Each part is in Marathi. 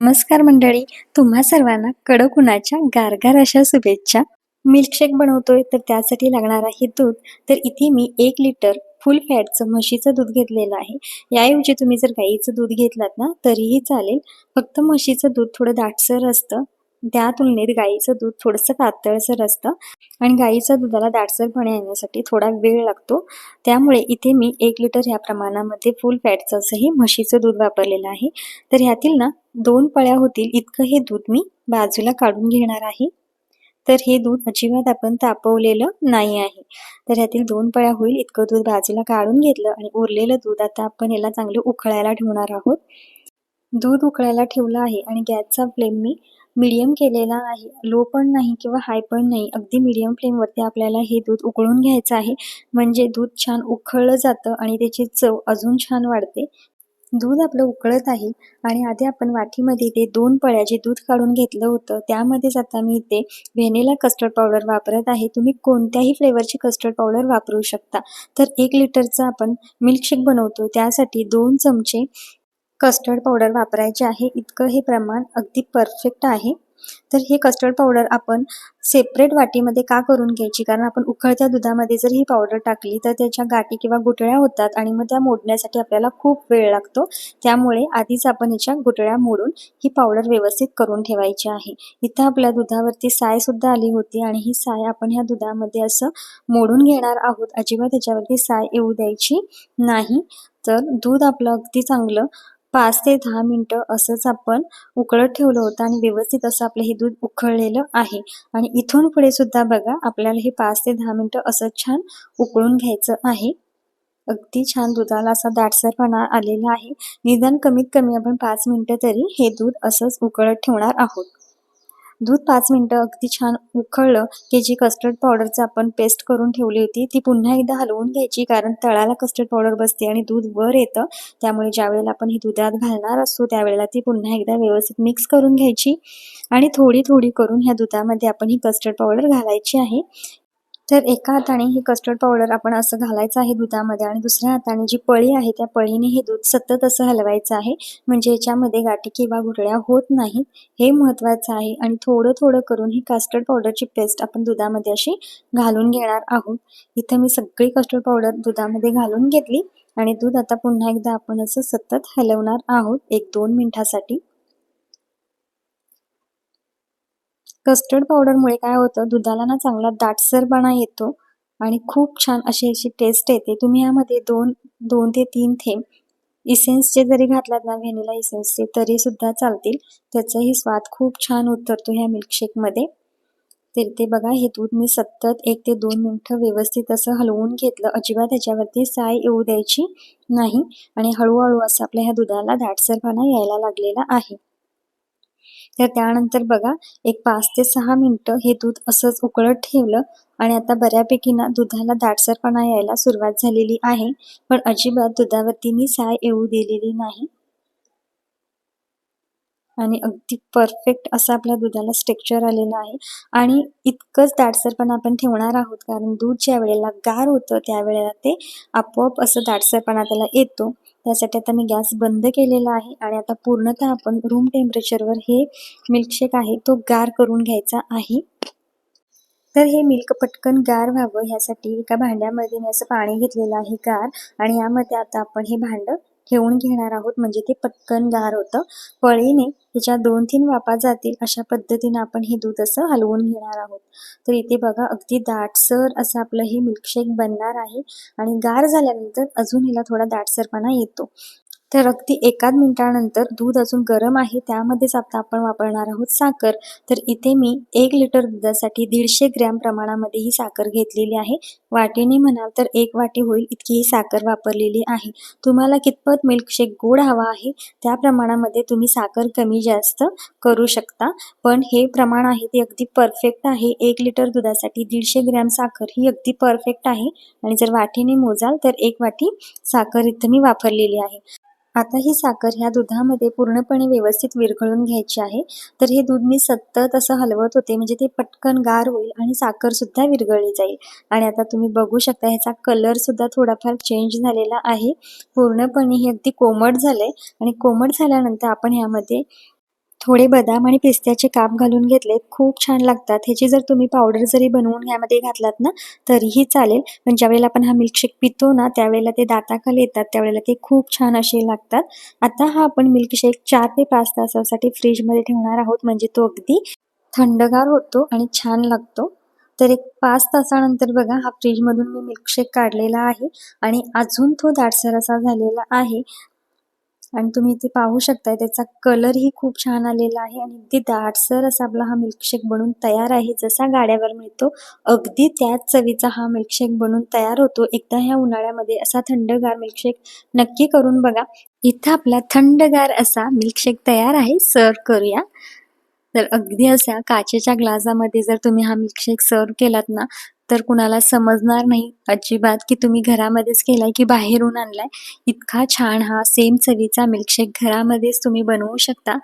नमस्कार मंडळी, तुम्हा सर्वांना कडक उन्हाच्या गारगार अशा शुभेच्छा. मिल्कशेक बनवतोय तर त्यासाठी लागणार आहे दूध. तर इथे मी 1 लिटर फुल फॅटचं म्हशीचं दूध घेतलेलं आहे. याऐवजी तुम्ही जर गाईचं दूध घेतलात ना तरीही चालेल. फक्त म्हशीचं दूध थोडं दाटसर असतं. त्या तुलनेत गाईचं दूध थोडंसं पातळसर असतं आणि गाईच्या दुधाला दाटसरपणा येण्यासाठी थोडा वेळ लागतो. त्यामुळे इथे मी 1 लिटर ह्या प्रमाणामध्ये फुल फॅटचं असंही म्हशीचं दूध वापरलेलं आहे. तर ह्यातील ना 2 पळ्या होतील इतकं हे दूध मी बाजूला काढून घेणार आहे. तर हे दूध अजिबात आपण तापवलेलं नाही आहे. तर ह्यातील 2 पळ्या होईल इतकं दूध बाजूला काढून घेतलं आणि उरलेलं दूध आता आपण याला चांगलं उकळायला ठेवणार आहोत. दूध उकळायला ठेवलं आहे आणि गॅसचा फ्लेम मी मीडियम केलेला आहे. लो पण नाही किंवा हाय पण नाही. अगदी मीडियम फ्लेमवरती आपल्याला हे दूध उकळून घ्यायचं आहे. म्हणजे दूध छान उकळलं जातं आणि त्याची चव अजून छान वाढते. दूध आपलं उकळत आहे आणि आधी आपण वाटीमध्ये ते 2 पळ्या जे दूध काढून घेतलं होतं त्यामध्येच आता मी इथे व्हॅनिला कस्टर्ड पावडर वापरत आहे. तुम्ही कोणत्याही फ्लेवरची कस्टर्ड पावडर वापरू शकता. तर 1 लिटरचं आपण मिल्कशेक बनवतो त्यासाठी 2 चमचे कस्टर्ड पावडर वापरायचे आहे. इतकं हे प्रमाण अगदी परफेक्ट आहे. तर हे कस्टर्ड पावडर आपण सेपरेट वाटीमध्ये का करून घ्यायची, कारण आपण उकळत्या दुधामध्ये जर ही पावडर टाकली तर त्याच्या गाठी किंवा गुठळ्या होतात आणि मग त्या मोडण्यासाठी आपल्याला खूप वेळ लागतो. त्यामुळे आधीच आपण याच्या गुठळ्या मोडून ही पावडर व्यवस्थित करून ठेवायची आहे. इथं आपल्या दुधावरती सायसुद्धा आली होती आणि ही साय आपण ह्या दुधामध्ये असं मोडून घेणार आहोत. अजिबात त्याच्यावरती साय येऊ द्यायची नाही. तर दूध आपलं अगदी चांगलं 5 ते 10 मिनिटं असंच आपण उकळत ठेवलं होतं आणि व्यवस्थित असं आपलं हे दूध उकळलेलं आहे. आणि इथून पुढे सुद्धा बघा आपल्याला हे 5 ते 10 मिनिटं असं छान उकळून घ्यायचं आहे. अगदी छान दुधाला असा दाटसरपणा आलेला आहे. निदान कमीत कमी आपण 5 मिनिटं तरी हे दूध असंच उकळत ठेवणार आहोत. दूध 5 मिनिटं अगदी छान उकळलं की जी कस्टर्ड पावडरचं आपण पेस्ट करून ठेवली होती ती पुन्हा एकदा हलवून घ्यायची, कारण तळाला कस्टर्ड पावडर बसते आणि दूध वर येतं. त्यामुळे ज्यावेळेला आपण ही दुधात घालणार असतो त्यावेळेला ती पुन्हा एकदा व्यवस्थित मिक्स करून घ्यायची आणि थोडी थोडी करून ह्या दुधामध्ये आपण ही कस्टर्ड पावडर घालायची आहे. तर एका हाताने हे कस्टर्ड पावडर आपण असं घालायचं आहे दुधामध्ये आणि दुसऱ्या हाताने जी पळी आहे त्या पळीने हे दूध सतत असं हलवायचं आहे. म्हणजे याच्यामध्ये गाठी किंवा गुठळ्या होत नाहीत, हे महत्त्वाचं आहे. आणि थोडं थोडं करून ही कस्टर्ड पावडरची पेस्ट आपण दुधामध्ये अशी घालून घेणार आहोत. इथं मी सगळी कस्टर्ड पावडर दुधामध्ये घालून घेतली आणि दूध आता पुन्हा एकदा आपण असं सतत हलवणार आहोत 1-2 मिनिटासाठी. कस्टर्ड पावडरमुळे काय होतं, दुधाला ना चांगला दाटसरपणा येतो आणि खूप छान अशी टेस्ट येते. तुम्ही यामध्ये 2 ते 3 थेंब इसेन्सचे जरी घातलात ना, व्हॅनिला इसेन्सचे तरी सुद्धा चालतील. त्याचाही स्वाद खूप छान उतरतो ह्या मिल्कशेकमध्ये. तर ते बघा हे दूध मी सतत 1 ते 2 मिनिटं व्यवस्थित असं हलवून घेतलं. अजिबात त्याच्यावरती साय येऊ द्यायची नाही आणि हळूहळू असं आपल्या ह्या दुधाला दाटसरपणा यायला लागलेला आहे. तर त्यानंतर बघा एक 5 ते 6 मिनिटं हे दूध असंच उकळत ठेवलं आणि आता बऱ्यापैकी ना दुधाला दाटसरपणा यायला सुरुवात झालेली आहे. पण अजिबात दुधावरती मी साय येऊ दिलेली नाही. आणि अगदी परफेक्ट असं आपल्या दुधाला स्ट्रेक्चर आलेलं आहे आणि इतकंच दाटसरपणा आपण ठेवणार आहोत, कारण दूध ज्या वेळेला गार होतं त्यावेळेला ते आपोआप असं दाटसरपणा त्याला येतो. त्यासाठी आता मी गॅस बंद केलेला आहे आणि आता पूर्णतः आपण रूम टेम्परेचरवर हे मिल्कशेक आहे तो गार करून घ्यायचा आहे. तर हे मिल्क पटकन गार व्हावं ह्यासाठी एका भांड्यामध्ये मी असं पाणी घेतलेलं आहे गार आणि यामध्ये आता आपण हे भांडं ठेवून घेणार आहोत, म्हणजे ते पटकन गार होतं. पळीने त्याच्या 2-3 वाफा जातील अशा पद्धतीने आपण हे दूध असं हलवून घेणार आहोत. तर इथे बघा अगदी दाटसर असं आपलं हे मिल्कशेक बनणार आहे आणि गार झाल्यानंतर अजून हिला थोडा दाटसरपणा येतो. तर अगदी एकाच मिनिटानंतर दूध अजून गरम आहे त्यामध्येच आता आपण वापरणार आहोत साखर. तर इथे मी 1 लिटर दुधासाठी 150 ग्रॅम प्रमाणामध्ये ही साखर घेतलेली आहे. वाटीने म्हणाल तर 1 वाटी होईल इतकी ही साखर वापरलेली आहे. तुम्हाला कितपत मिल्कशेक गोड हवा आहे त्या प्रमाणामध्ये तुम्ही साखर कमी जास्त करू शकता. पण हे प्रमाण आहे ते अगदी परफेक्ट आहे. 1 लिटर दुधासाठी 150 ग्रॅम साखर ही अगदी परफेक्ट आहे आणि जर वाटीने मोजाल तर 1 वाटी साखर इथं मी वापरलेली आहे. आता ही साखर ह्या दुधामध्ये पूर्णपणे व्यवस्थित विरघळून घ्यायची आहे. तर हे दूध मी सतत असं हलवत होते, म्हणजे ते पटकन गार होईल आणि साखरसुद्धा विरघळली जाईल. आणि आता तुम्ही बघू शकता ह्याचा कलरसुद्धा थोडाफार चेंज झालेला आहे. पूर्णपणे हे अगदी कोमट झालंय आणि कोमट झाल्यानंतर आपण ह्यामध्ये थोडे बदाम आणि पिस्त्याचे काप घालून घेतलेत. खूप छान लागतात. ह्याची जर तुम्ही पावडर जरी बनवून यामध्ये घातलात ना तरीही चालेल. पण ज्यावेळेला आपण हा मिल्कशेक पितो ना त्यावेळेला ते दाताखाली येतात, त्यावेळेला ते खूप छान असे लागतात. आता हा आपण मिल्कशेक 4 ते 5 तासासाठी फ्रीजमध्ये ठेवणार आहोत, म्हणजे तो अगदी थंडगार होतो आणि छान लागतो. तर एक 5 तासानंतर बघा हा फ्रीजमधून मी मिल्कशेक काढलेला आहे आणि अजून तो दाटसर असा झालेला आहे. आणि तुम्ही इथे पाहू शकताय त्याचा कलरही खूप छान आलेला आहे आणि अगदी दाटसर असा आपला हा मिल्कशेक बनून तयार आहे. जसा गाड्यावर मिळतो अगदी त्याच चवीचा हा मिल्कशेक बनून तयार होतो. एकदा ह्या उन्हाळ्यामध्ये असा थंडगार मिल्कशेक नक्की करून बघा. इथं आपला थंडगार असा मिल्कशेक तयार आहे. सर्व्ह करूया. तर अगदी अशा काचेच्या ग्लासामध्ये जर तुम्ही हा मिल्कशेक सर्व्ह केलात ना, तर कुणाला समजणार नाही अजिबात की तुम्ही घरामध्येच केलाय की बाहेरून आणलाय. इतका छान हा सेम चवीचा मिल्कशेक घरामध्येच तुम्ही बनवू शकता.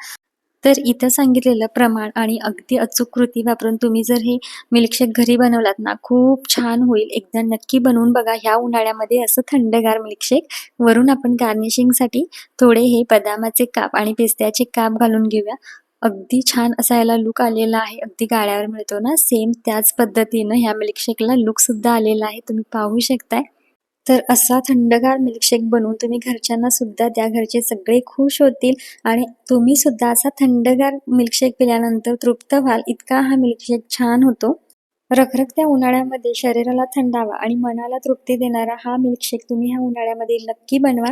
तर इथं सांगितलेलं प्रमाण आणि अगदी अचूक कृती वापरून तुम्ही जर हे मिल्कशेक घरी बनवलात ना, खूप छान होईल. एकदा नक्की बनवून बघा ह्या उन्हाळ्यामध्ये असं थंडगार मिल्कशेक. वरून आपण गार्निशिंगसाठी थोडे हे बदामाचे काप आणि पिस्त्याचे काप घालून घेऊया. अगदी छान असा याला लूक आलेला आहे. अगदी गाड्यावर मिळतो ना, सेम त्याच पद्धतीनं ह्या मिल्कशेकला लूकसुद्धा आलेला आहे. तुम्ही पाहू शकताय. तर असा थंडगार मिल्कशेक बनवून तुम्ही घरच्यांना सुद्धा द्या. घरचे सगळे खुश होतील आणि तुम्ही सुद्धा असा थंडगार मिल्कशेक पिल्यानंतर तृप्त व्हाल. इतका हा मिल्कशेक छान होतो. रखरखत्या उन्हाळ्यामध्ये शरीराला थंडावा आणि मनाला तृप्ती देणारा हा मिल्कशेक तुम्ही ह्या उन्हाळ्यामध्ये नक्की बनवा.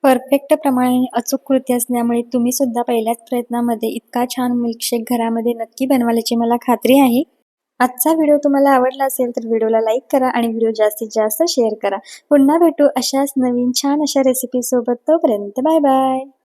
परफेक्ट प्रमाणे आणि अचूक कृती असल्यामुळे तुम्ही सुद्धा पहिल्याच प्रयत्नामध्ये इतका छान मिल्कशेक घरामध्ये नक्की बनवाल याची मला खात्री आहे. आजचा व्हिडिओ तुम्हाला आवडला असेल तर व्हिडिओला लाईक करा आणि व्हिडिओ जास्तीत जास्त शेअर करा. पुन्हा भेटू अशाच नवीन छान अशा रेसिपी सोबत. तोपर्यंत बाय बाय.